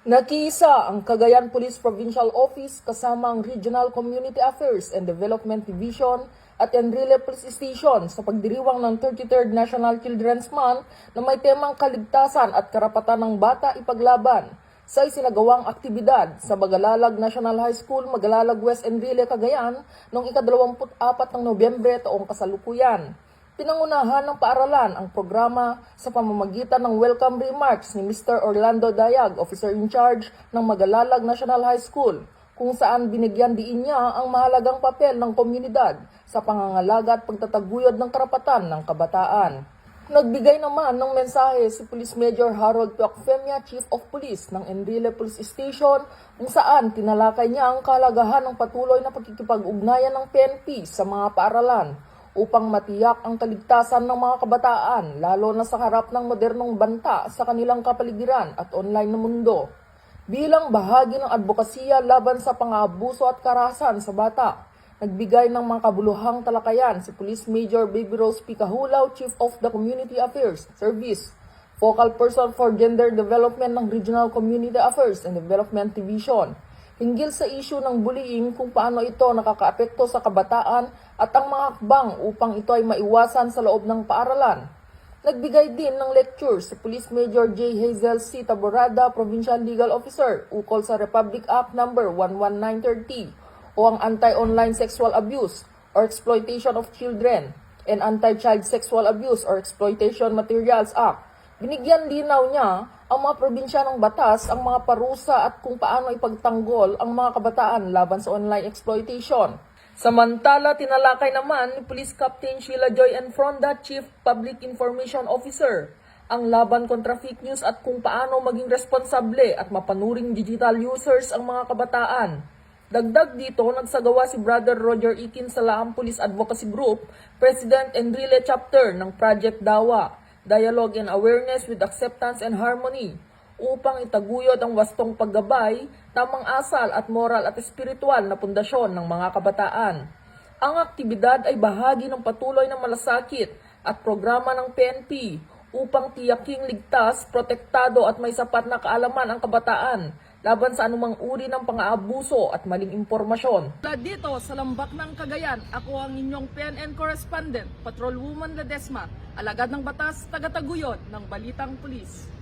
Nakiisa ang Cagayan Police Provincial Office kasama ang Regional Community Affairs and Development Division at Enrile Police Station sa pagdiriwang ng 33rd National Children's Month na may temang kaligtasan at karapatan ng bata ipaglaban sa isinagawang aktibidad sa Magalalag National High School, Magalalag West, Enrile, Cagayan noong ika-24 ng Nobyembre taong kasalukuyan. Pinangunahan ng paaralan ang programa sa pamamagitan ng welcome remarks ni Mr. Orlando Dayag, Officer in Charge ng Magalalag National High School, kung saan binigyan diin niya ang mahalagang papel ng komunidad sa pangangalaga at pagtataguyod ng karapatan ng kabataan. Nagbigay naman ng mensahe si Police Major Harold Tuacfemia, Chief of Police ng Enrile Police Station, kung saan tinalakay niya ang kahalagahan ng patuloy na pagkikipag-ugnayan ng PNP sa mga paaralan upang matiyak ang kaligtasan ng mga kabataan, lalo na sa harap ng modernong banta sa kanilang kapaligiran at online na mundo. Bilang bahagi ng advokasya laban sa pang-aabuso at karahasan sa bata, nagbigay ng mga kabuluhang talakayan si Police Major Baby Rose Picahulaw, Chief of the Community Affairs Service, Focal Person for Gender Development ng Regional Community Affairs and Development Division, hinggil sa isyu ng bullying kung paano ito nakakaapekto sa kabataan at ang mga hakbang upang ito ay maiwasan sa loob ng paaralan. Nagbigay din ng lecture si Police Major J. Hazel C. Taborada, Provincial Legal Officer, ukol sa Republic Act No. 11930 o ang Anti-Online Sexual Abuse or Exploitation of Children and Anti-Child Sexual Abuse or Exploitation Materials Act. Binigyan linaw niya ang mga probinsya ng batas, ang mga parusa at kung paano ipagtanggol ang mga kabataan laban sa online exploitation. Samantala, tinalakay naman ni Police Captain Sheila Joy Enfronda, Chief Public Information Officer, ang laban kontra fake news at kung paano maging responsable at mapanuring digital users ang mga kabataan. Dagdag dito, nagsagawa si Brother Roger Ikin sa Laam Police Advocacy Group, President Enrile Chapter ng Project Dawa, Dialogue and Awareness with Acceptance and Harmony, upang itaguyod ang wastong paggabay, tamang asal at moral at espiritual na pundasyon ng mga kabataan. Ang aktibidad ay bahagi ng patuloy na malasakit at programa ng PNP upang tiyaking ligtas, protektado at may sapat na kaalaman ang kabataan laban sa anumang uri ng pang-aabuso at maling impormasyon. Dito sa Lambak ng Cagayan, ako ang inyong PNN correspondent, Patrolwoman Ledesma, alagad ng batas, tagataguyod ng Balitang Pulis.